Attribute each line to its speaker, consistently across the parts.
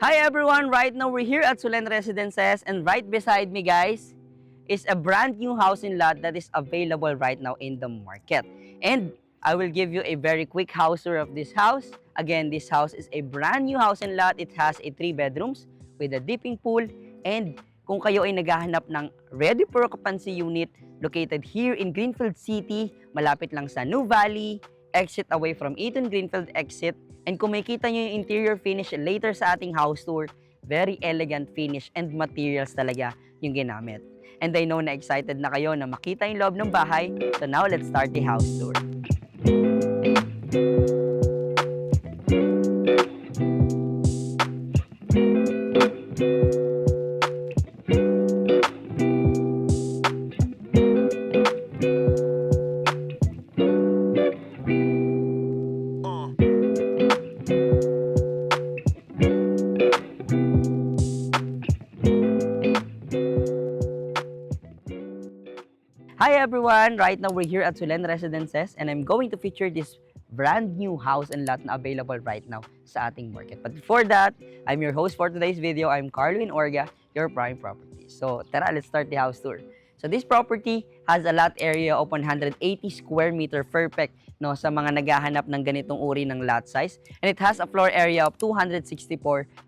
Speaker 1: Hi everyone! Right now we're here at Sulen Residences and right beside me guys is a brand new housing lot that is available right now in the market. And I will give you a very quick house tour of this house. Again, this house is a brand new housing lot. It has a 3 bedrooms with a dipping pool, and kung kayo ay naghahanap ng ready for occupancy unit located here in Greenfield City, malapit lang sa New Valley, exit away from Eaton Greenfield exit. And kung makita nyo yung interior finish later sa ating house tour, very elegant finish and materials talaga yung ginamit. And I know na excited na kayo na makita yung loob ng bahay. So now, let's start the house tour. Hi everyone! Right now we're here at Sulen Residences and I'm going to feature this brand new house and lot na available right now sa ating market. But before that, I'm your host for today's video. I'm Carlwin Orga, your prime property. So tara, let's start the house tour. So this property has a lot area of 180 square meter, perfect no sa mga naghahanap ng ganitong uri ng lot size. And it has a floor area of 264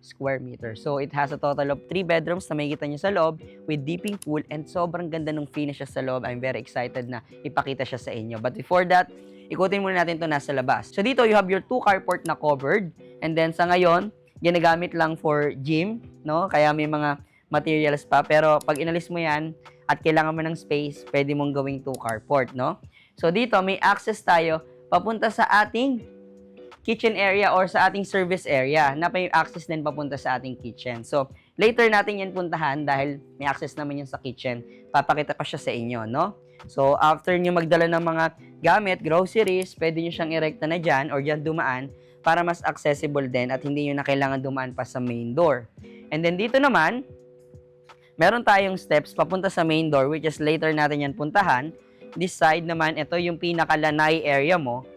Speaker 1: square meters. So it has a total of 3 bedrooms na makikita nyo sa loob with dipping pool, and sobrang ganda ng finish sa loob. I'm very excited na ipakita siya sa inyo. But before that, ikutin muna natin to nasa labas. So dito, you have your 2 carport na covered. And then sa ngayon, ginagamit lang for gym, no? Kaya may mga materials pa. Pero pag inalis mo yan at kailangan mo ng space, pwede mong gawing 2 carport, no? So dito, may access tayo papunta sa ating kitchen area or sa ating service area na may access din papunta sa ating kitchen. So, later natin yan puntahan dahil may access naman yan sa kitchen. Papakita pa siya sa inyo, no? So, after nyo magdala ng mga gamit, groceries, pwede nyo siyang erekta na dyan or dyan dumaan para mas accessible din at hindi nyo na kailangan dumaan pa sa main door. And then dito naman, meron tayong steps papunta sa main door, which is later natin yan puntahan. This side naman, ito yung pinaka-lanay area mo.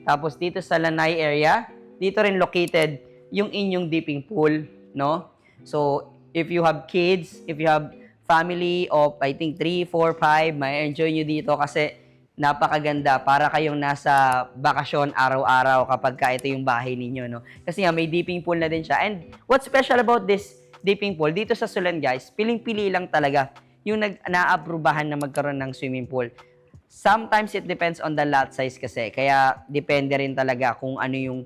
Speaker 1: Tapos dito sa lanay area, dito rin located yung inyong dipping pool, no? So, if you have kids, if you have family of, I think, 3, 4, 5, may enjoy nyo dito kasi napakaganda para kayong nasa bakasyon araw-araw kapag ka ito yung bahay ninyo, no? Kasi nga, may dipping pool na din siya. And what's special about this dipping pool, dito sa Sulen, guys, piling-pili lang talaga yung naaaprubahan na magkaroon ng swimming pool. Sometimes it depends on the lot size kasi. Kaya depende rin talaga kung ano yung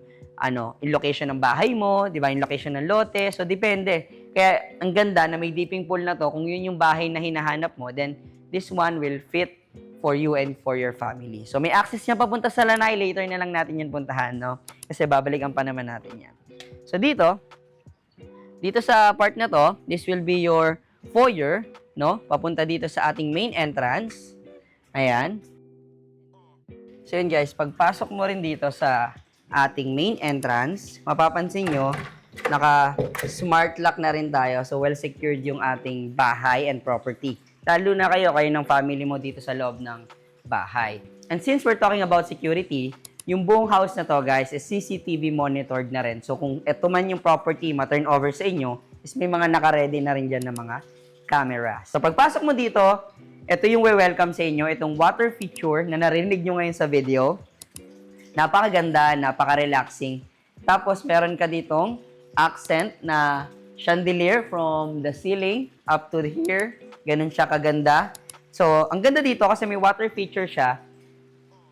Speaker 1: location ng bahay mo, di ba? Yung location ng lote. So depende. Kaya ang ganda na may dipping pool na to, kung yun yung bahay na hinahanap mo, then this one will fit for you and for your family. So may access niya papunta sa lanay. Later na lang natin yan puntahan, no? Kasi babalikan pa naman natin yan. So dito sa part na to, this will be your foyer, no? Papunta dito sa ating main entrance. Ayan. So yun guys, pagpasok mo rin dito sa ating main entrance, mapapansin nyo, naka-smart lock na rin tayo. So well secured yung ating bahay and property. Lalo na kayo ng family mo dito sa loob ng bahay. And since we're talking about security, yung buong house na to guys is CCTV monitored na rin. So kung eto man yung property ma-turn over sa inyo, is may mga naka-ready na rin dyan ng mga camera. So pagpasok mo dito, ito yung welcome sa inyo, itong water feature na narinig nyo ngayon sa video. Napakaganda, napaka-relaxing. Tapos meron ka ditong accent na chandelier from the ceiling up to here. Ganun siya kaganda. So, ang ganda dito kasi may water feature siya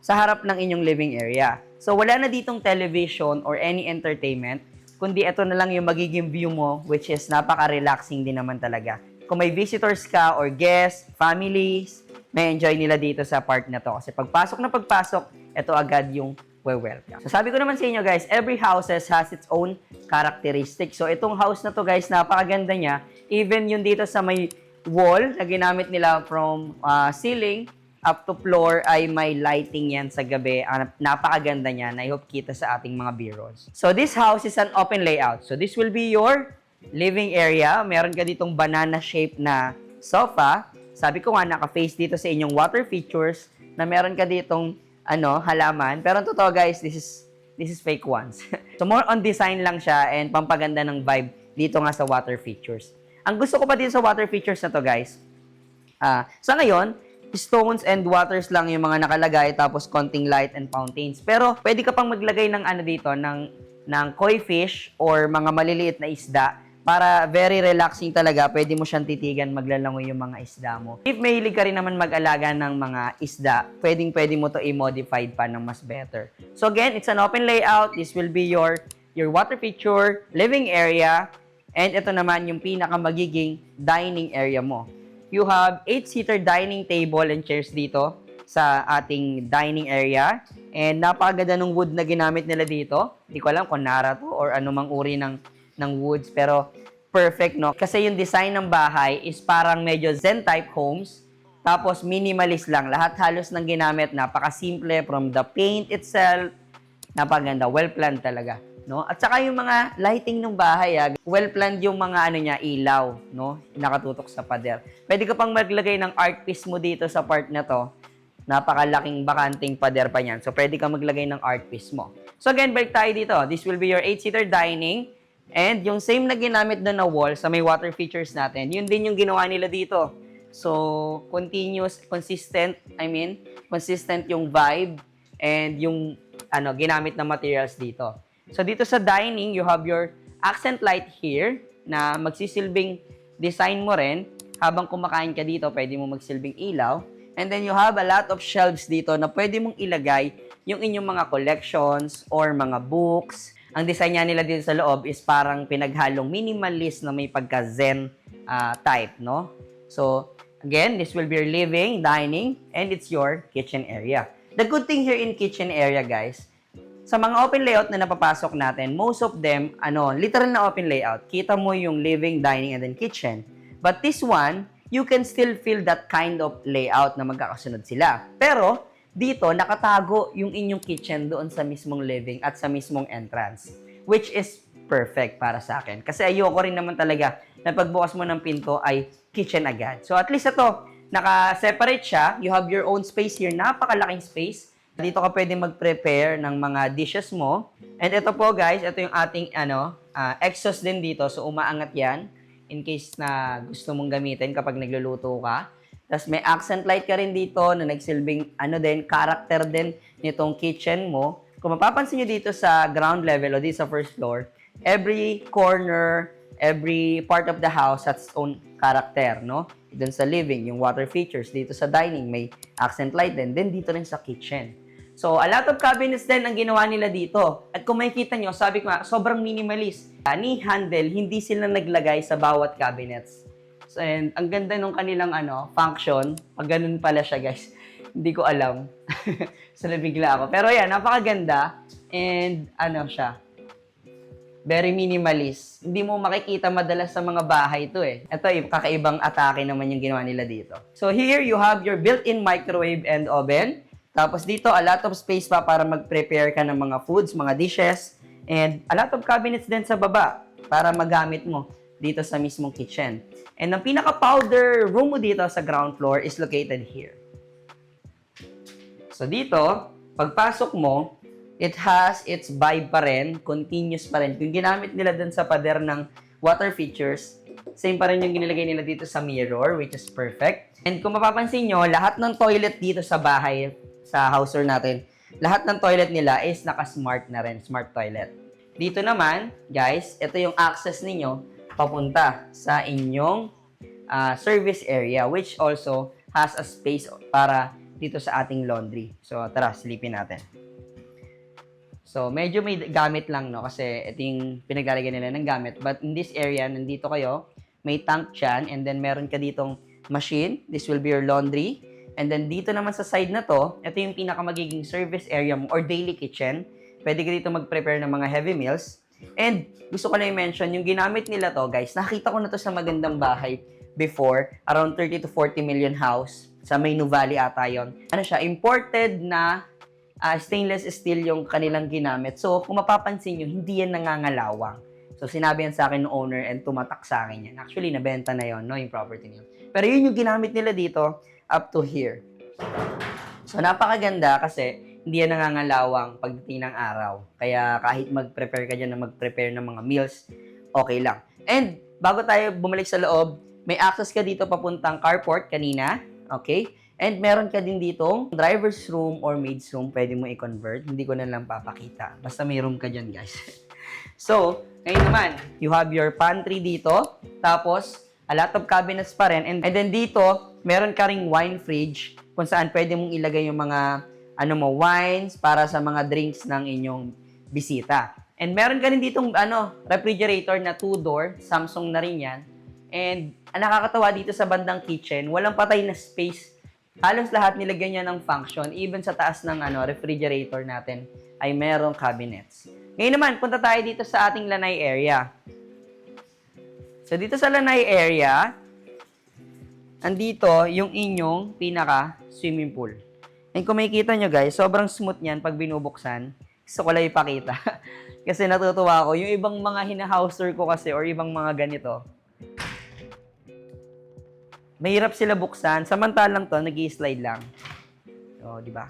Speaker 1: sa harap ng inyong living area. So, wala na ditong television or any entertainment, kundi ito na lang yung magiging view mo, which is napaka-relaxing din naman talaga. Kung may visitors ka or guests, families, may enjoy nila dito sa part na to. Kasi pagpasok, ito agad yung welcome. So sabi ko naman sa inyo guys, every houses has its own characteristic. So itong house na to guys, napakaganda niya. Even yung dito sa may wall na ginamit nila from ceiling up to floor ay may lighting yan sa gabi. Napakaganda niya. I hope kita sa ating mga B-rolls. So this house is an open layout. So this will be your living area. Meron ka ditong banana shape na sofa. Sabi ko nga, naka-face dito sa inyong water features na meron ka ditong halaman. Pero totoo guys, this is fake ones. So more on design lang siya and pampaganda ng vibe dito nga sa water features. Ang gusto ko pa dito sa water features na to, guys, sa ngayon, stones and waters lang yung mga nakalagay, tapos konting light and fountains. Pero pwede ka pang maglagay ng ano dito, ng koi fish or mga maliliit na isda para very relaxing talaga. Pwede mo siyang titigan, maglalangoy yung mga isda mo. If mahilig ka rin naman mag-alaga ng mga isda, pwede mo to i-modified pa ng mas better. So again, it's an open layout. This will be your water feature, living area, and ito naman yung pinaka magiging dining area mo. You have 8-seater dining table and chairs dito sa ating dining area. And napakaganda ng wood na ginamit nila dito. Hindi ko alam kung Nara to or anumang uri ng woods. Pero perfect, no? Kasi yung design ng bahay is parang medyo Zen type homes. Tapos minimalist lang. Lahat halos ng ginamit. Napakasimple from the paint itself. Napakaganda. Well-planned talaga. No? At saka yung mga lighting ng bahay, well-planned yung mga ano niya, ilaw, no? Nakatutok sa pader. Pwede ka pang maglagay ng art piece mo dito sa part na to. Napakalaking bakanting pader pa niyan. So, pwede ka maglagay ng art piece mo. So, again, balik tayo dito. This will be your 8-seater dining. And yung same na ginamit doon na wall sa may water features natin, yun din yung ginawa nila dito. So, consistent yung vibe and yung ginamit na materials dito. So, dito sa dining, you have your accent light here na magsisilbing design mo rin. Habang kumakain ka dito, pwede mo magsilbing ilaw. And then, you have a lot of shelves dito na pwede mong ilagay yung inyong mga collections or mga books. Ang design niya nila dito sa loob is parang pinaghalong minimalist na may pagka-zen type, no? So, again, this will be your living, dining, and it's your kitchen area. The good thing here in kitchen area, guys, sa mga open layout na napapasok natin, most of them, literal na open layout. Kita mo yung living, dining, and then kitchen. But this one, you can still feel that kind of layout na magkakasunod sila. Pero, dito, nakatago yung inyong kitchen doon sa mismong living at sa mismong entrance. Which is perfect para sa akin. Kasi ayoko rin naman talaga na pagbukas mo ng pinto ay kitchen agad. So, at least ito, naka-separate siya. You have your own space here. Napakalaking space. Dito ka pwede mag-prepare ng mga dishes mo. And ito po guys, ito yung ating exhaust din dito. So umaangat yan in case na gusto mong gamitin kapag nagluluto ka. Tapos may accent light ka rin dito na nagsilbing character din nitong kitchen mo. Kung mapapansin nyo dito sa ground level o dito sa first floor, every corner, every part of the house has its own character, no? Doon sa living, yung water features. Dito sa dining, may accent light din. Then dito rin sa kitchen. So, a lot of cabinets din ang ginawa nila dito. At kung makikita nyo, sabi ko nga, sobrang minimalist. Ni handle, hindi sila naglagay sa bawat cabinets. So, and ang ganda nung kanilang function. Pag ganun pala siya, guys. Hindi ko alam. So, nabigla ako. Pero yan, napakaganda. And siya. Very minimalist. Hindi mo makikita madalas sa mga bahay ito eh. Ito, kakaibang atake naman yung ginawa nila dito. So, here you have your built-in microwave and oven. Tapos dito, a lot of space pa para mag-prepare ka ng mga foods, mga dishes, and a lot of cabinets din sa baba para magamit mo dito sa mismong kitchen. And ang pinaka-powder room mo dito sa ground floor is located here. So dito, pagpasok mo, it has its vibe pa rin, continuous pa rin. Yung ginamit nila dun sa pader ng water features, same pa rin yung ginilagay nila dito sa mirror, which is perfect. And kung mapapansin nyo, lahat ng toilet dito sa bahay, sa house tour natin, lahat ng toilet nila is naka-smart na rin, smart toilet. Dito naman, guys, ito yung access ninyo papunta sa inyong service area, which also has a space para dito sa ating laundry. So, tara, silipin natin. So, medyo may gamit lang, no? Kasi ito yung pinaglalagyan nila ng gamit. But in this area, nandito kayo, may tank dyan, and then meron ka ditong machine. This will be your laundry. And then dito naman sa side na to, ito yung pinakamagiging service area mo or daily kitchen. Pwede ka dito mag-prepare ng mga heavy meals. And gusto ko na i-mention, yung ginamit nila to, guys, nakita ko na to sa magandang bahay before, around 30 to 40 million house. Sa may Nuvali ata yun. Siya, imported na stainless steel yung kanilang ginamit. So, kung mapapansin nyo, hindi yan nangangalawang. So, sinabi yan sa akin ng owner and tumatak sa akin yan. Actually, nabenta na yon, no, yung property niya. Pero yun yung ginamit nila dito, up to here. So, napakaganda kasi hindi yan nangangalawang pagdating ng araw. Kaya kahit mag-prepare ka dyan na mag-prepare ng mga meals, okay lang. And bago tayo bumalik sa loob, may access ka dito papuntang carport kanina. Okay? And meron ka din ditong driver's room or maid's room. Pwede mo i-convert. Hindi ko na lang papakita. Basta may room ka dyan, guys. So, ngayon naman, you have your pantry dito. Tapos, a lot of cabinets pa rin. And then dito, meron ka ring wine fridge kung saan pwede mong ilagay yung mga wines para sa mga drinks ng inyong bisita. And meron ka rin ditong refrigerator na 2-door. Samsung na rin yan. And ang nakakatawa dito sa bandang kitchen, walang patay na space. Halos lahat nilagyan niya ng function. Even sa taas ng refrigerator natin ay merong cabinets. Ngayon naman, punta tayo dito sa ating lanay area. So, dito sa lanay area, andito yung inyong pinaka-swimming pool. And kung makikita nyo guys, sobrang smooth niyan pag binubuksan. Gusto ko lang ipakita. Kasi natutuwa ako. Yung ibang mga hinahouser ko kasi or ibang mga ganito, mahirap sila buksan. Samantalang to, nag-i-slide lang. O, di ba?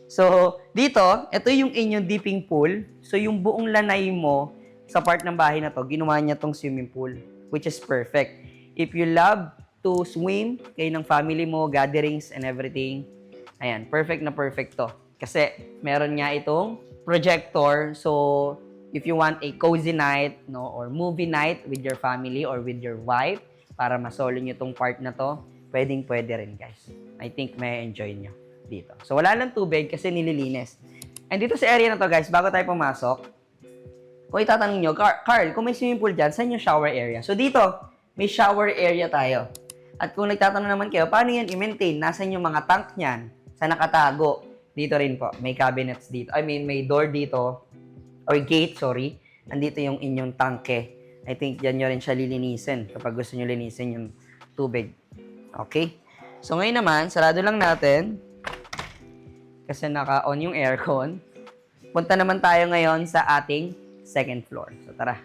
Speaker 1: So, dito, ito yung inyong dipping pool. So, yung buong lanay mo sa part ng bahay na to, ginawa niya tong swimming pool, which is perfect. If you love to swim, kayo ng family mo, gatherings and everything, ayan, perfect na perfect to. Kasi, meron nga itong projector. So, if you want a cozy night, no, or movie night with your family or with your wife, para masolo nyo tong part na to, pwedeng-pwede rin, guys. I think may enjoy nyo dito. So, wala lang tubig kasi nililinis. And dito sa area na to, guys, bago tayo pumasok, kung itatanong nyo, Carl, kung may swimming pool dyan, saan yung shower area? So, dito, may shower area tayo. At kung nagtatanong naman kayo, paano yan i-maintain? Nasaan yung mga tank niyan? Saan nakatago? Dito rin po. May cabinets dito. I mean, may door dito. Or gate, sorry. Andito yung inyong tangke. I think yan nyo rin siya lilinisin kapag gusto nyo linisin yung tubig. Okay? So, ngayon naman, sarado lang natin. Kasi naka-on yung aircon. Punta naman tayo ngayon sa ating second floor. So, tara.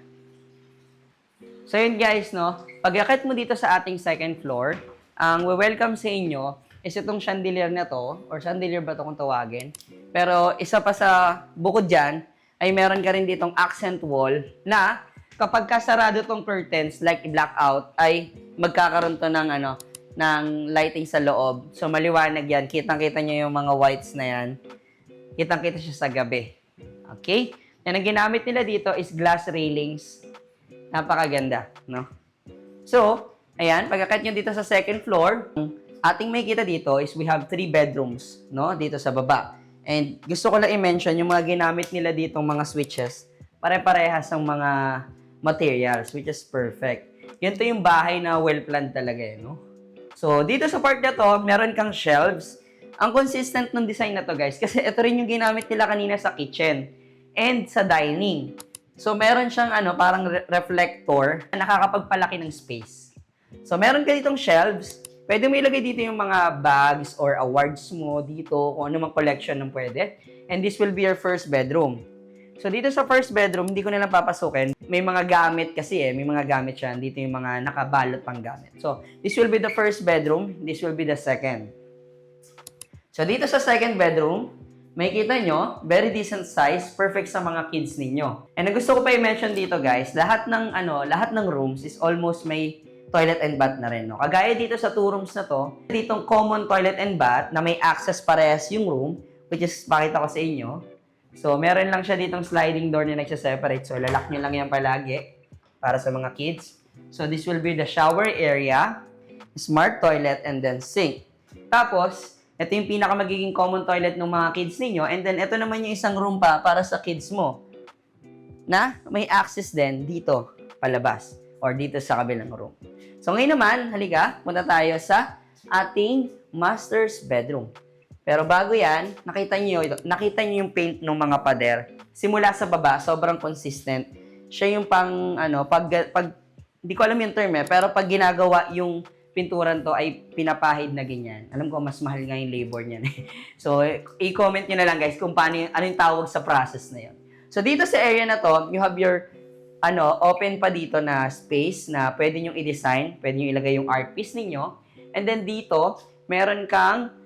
Speaker 1: So, yun guys, no? Pag-akit mo dito sa ating second floor, ang welcome sa inyo is itong chandelier na to, or chandelier ba ito kung tawagin. Pero, isa pa sa bukod dyan, ay meron ka rin ditong accent wall na kapag kasarado tong curtains, like blackout, ay magkakaroon to ng ng lighting sa loob. So, maliwanag yan. Kitang-kita nyo yung mga whites na yan. Kitang-kita siya sa gabi. Okay? Yan ang ginamit nila dito is glass railings. Napakaganda, no? So, ayan, pagkakat nyo dito sa second floor, ating makikita dito is we have 3 bedrooms, no? Dito sa baba. And gusto ko lang i-mention yung mga ginamit nila ditong mga switches. Pare-parehas ang mga materials, which is perfect. Yan to yung bahay na well-planned talaga, no? So, dito sa part na to, meron kang shelves. Ang consistent ng design na to, guys, kasi ito rin yung ginamit nila kanina sa kitchen and sa dining. So, meron siyang parang reflector na nakakapagpalaki ng space. So, meron ka ditong shelves. Pwede mo ilagay dito yung mga bags or awards mo dito, kung ano mang collection ng pwede. And this will be your first bedroom. So, dito sa first bedroom, hindi ko na lang papasukin. May mga gamit kasi may mga gamit siya. Dito yung mga nakabalot pang gamit. So, this will be the first bedroom. This will be the second. So, dito sa second bedroom, makikita nyo, very decent size, perfect sa mga kids ninyo. And gusto ko pa i-mention dito, guys, lahat ng rooms is almost may toilet and bath na rin, no? Kagaya dito sa 2 rooms na to, ditong common toilet and bath na may access parehas yung room, which is pakita ko sa inyo. So, meron lang siya ditong sliding door na nagsa-separate. So, lalak nyo lang yan palagi para sa mga kids. So, this will be the shower area, smart toilet, and then sink. Tapos, ito yung pinaka magiging common toilet ng mga kids ninyo. And then, ito naman yung isang room para sa kids mo na may access din dito, palabas, or dito sa kabilang room. So, ngayon naman, halika, punta tayo sa ating master's bedroom. Pero bago yan, nakita niyo yung paint ng mga pader. Simula sa baba, sobrang consistent. Siya yung hindi ko alam yung term pero pag ginagawa yung pinturan to ay pinapahid na ganyan. Alam ko, mas mahal nga yung labor niyan. So, i-comment nyo na lang guys kung ano yung tawag sa process na yun. So, dito sa area na to, you have your open pa dito na space na pwede nyo i-design, pwede nyo ilagay yung art piece ninyo. And then dito, meron kang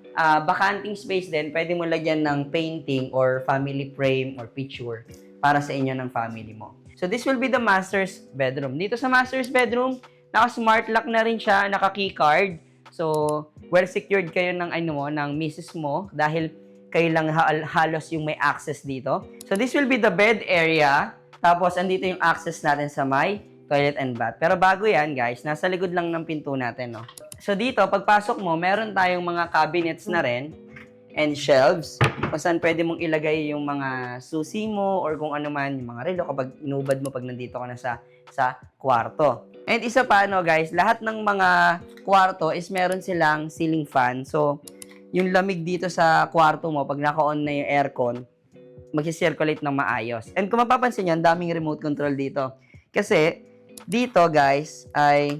Speaker 1: bakanting space din, pwede mo lagyan ng painting or family frame or picture para sa inyo ng family mo. So this will be the master's bedroom. Dito sa master's bedroom, naka-smart lock na rin siya, naka-keycard. So, well secured kayo ng ng misis mo dahil kayo lang halos yung may access dito. So this will be the bed area. Tapos andito yung access natin sa may toilet and bath. Pero bago yan, guys, nasa likod lang ng pinto natin, no. So dito, pagpasok mo, meron tayong mga cabinets na rin and shelves kung saan pwede mong ilagay yung mga susi mo or kung ano man, yung mga relo kapag inubad mo pag nandito ka na sa kwarto. And isa pa, guys, lahat ng mga kwarto is meron silang ceiling fan. So, yung lamig dito sa kwarto mo, pag naka-on na yung aircon, mag-circulate ng maayos. And kung mapapansin nyo, ang daming remote control dito. Kasi, dito, guys, ay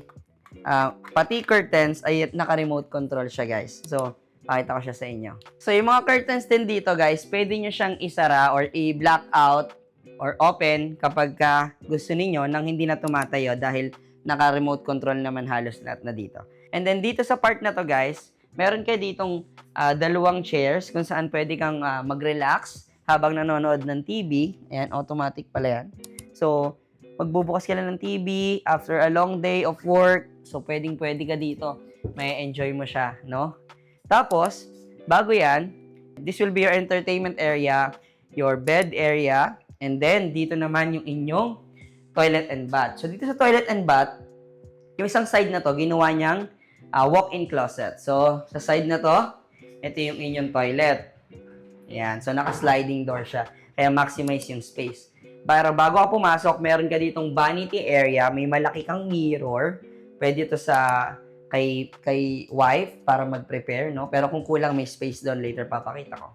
Speaker 1: pati curtains ay naka-remote control siya, guys. So, pakita ko siya sa inyo. So, yung mga curtains din dito, guys, pwede nyo siyang isara or i-black out or open kapag gusto niyo nang hindi na tumatayo dahil naka-remote control naman halos lahat na dito. And then, dito sa part na to, guys, meron kayo ditong dalawang chairs kung saan pwede kang mag-relax habang nanonood ng TV. Ayan, automatic pala yan. So, magbubukas ka lang ng TV after a long day of work. So, pwedeng-pwede ka dito. May enjoy mo siya, no? Tapos, bago yan, this will be your entertainment area, your bed area, and then dito naman yung inyong toilet and bath. So, dito sa toilet and bath, yung isang side na to, ginawa niyang walk-in closet. So, sa side na to, ito yung inyong toilet. Yan. So, naka-sliding door siya. Kaya maximize yung space. Pero bago ka pumasok, meron ka ditong vanity area. May malaki kang mirror. Pwede ito sa kay wife para mag-prepare, no? Pero kung kulang, may space doon. Later, papakita ko.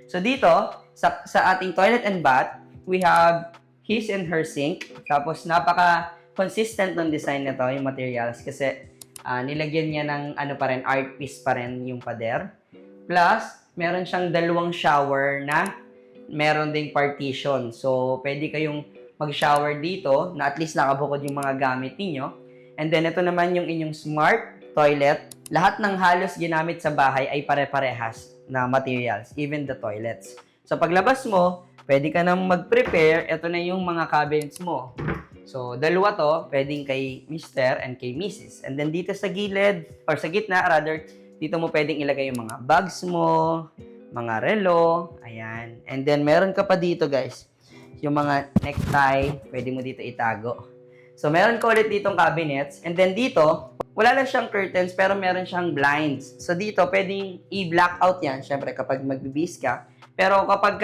Speaker 1: So, dito, sa ating toilet and bath, we have his and her sink. Tapos, napaka-consistent ng design nito, yung materials. Kasi, nilagyan niya ng art piece pa rin yung pader. Plus, meron siyang dalawang shower na meron ding partition. So, pwede kayong mag-shower dito na at least nakabukod yung mga gamit niyo. And then, ito naman yung inyong smart toilet. Lahat ng halos ginamit sa bahay ay pare-parehas na materials, even the toilets. So, paglabas mo, pwede ka nang mag-prepare. Ito na yung mga cabinets mo. So, dalawa to, pwedeng kay Mr. and kay Mrs. And then, dito sa gilid, or sa gitna, rather, dito mo pwedeng ilagay yung mga bags mo, mga relo, ayan. And then, meron ka pa dito, guys, yung mga necktie, pwede mo dito itago. So, meron ka ulit ditong cabinets. And then, dito, wala lang siyang curtains, pero meron siyang blinds. So, dito, pwedeng i-black out yan, syempre, kapag magbibis ka. Pero kapag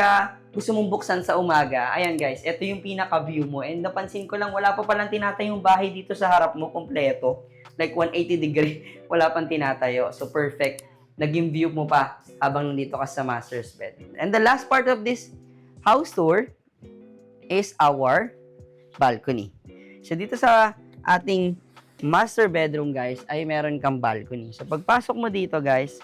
Speaker 1: gusto mong buksan sa umaga, ayan guys, ito yung pinaka-view mo. And napansin ko lang, wala pa palang tinatayong bahay dito sa harap mo, kompleto. Like 180 degree, wala pang tinatayo. So perfect. Naging view mo pa habang nandito ka sa master's bed. And the last part of this house tour is our balcony. So dito sa ating master bedroom, guys, ay meron kang balcony. So pagpasok mo dito, guys,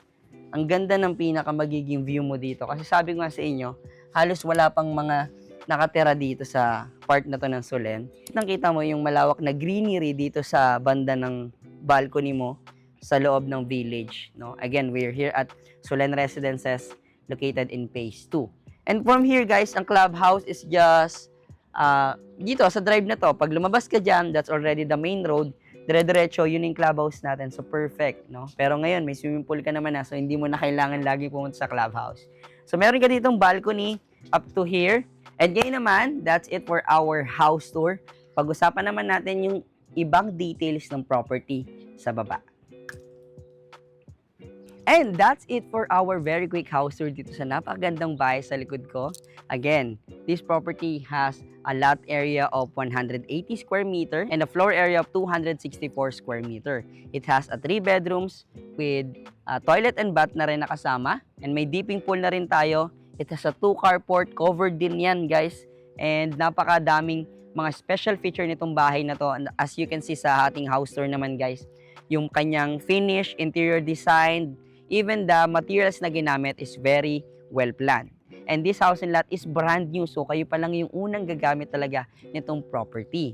Speaker 1: ang ganda ng pinaka magiging view mo dito. Kasi sabi ko nga sa inyo, halos wala pang mga nakatira dito sa part na to ng Solen. Nakita mo yung malawak na greenery dito sa banda ng balcony mo sa loob ng village. No? Again, we're here at Solen Residences located in Phase 2. And from here, guys, ang clubhouse is just dito sa drive na to. Pag lumabas ka dyan, that's already the main road. Dire-diretso, yun yung clubhouse natin. So, perfect, no? Pero ngayon, may swimming pool ka naman na, so hindi mo na kailangan lagi pumunta sa clubhouse. So, meron ka ditong balcony up to here. And ngayon naman, that's it for our house tour. Pag-usapan naman natin yung ibang details ng property sa baba. And that's it for our very quick house tour dito sa napakagandang bahay sa likod ko. Again, this property has a lot area of 180 square meter and a floor area of 264 square meter. It has 3 bedrooms with toilet and bath na rin nakasama. And may dipping pool na rin tayo. It has a 2 carport, covered din yan, guys. And napakadaming mga special feature nitong bahay na to. And as you can see sa ating house tour naman, guys, yung kanyang finish, interior design, even the materials na ginamit is very well planned. And this house and lot is brand new, so kayo pa lang yung unang gagamit talaga nitong property.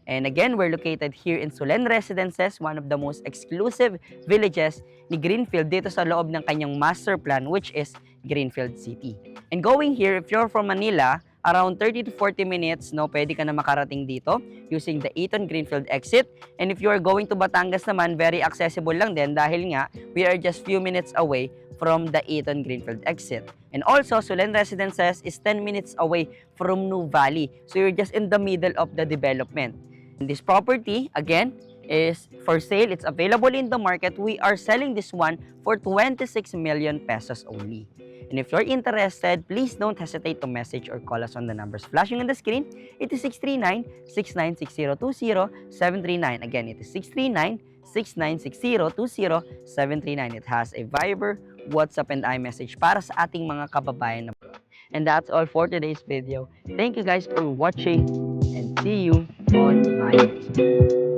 Speaker 1: And again, we're located here in Solen Residences, one of the most exclusive villages ni Greenfield dito sa loob ng kanyang master plan, which is Greenfield City. And going here, if you're from Manila, around 30 to 40 minutes, no, pwede ka na makarating dito using the Eton Greenfield exit. And if you are going to Batangas naman, very accessible lang din dahil nga we are just few minutes away from the Eton Greenfield exit. And also, Solen Residences is 10 minutes away from New Valley. So you're just in the middle of the development. And this property, again, is for sale. It's available in the market. We are selling this one for 26 million pesos only. And if you're interested, please don't hesitate to message or call us on the numbers flashing on the screen. It is 639-6960-20739. Again, it is 639-6960-20739. It has a Viber, WhatsApp, and iMessage para sa ating mga kababayan. And that's all for today's video. Thank you guys for watching and see you on my next video.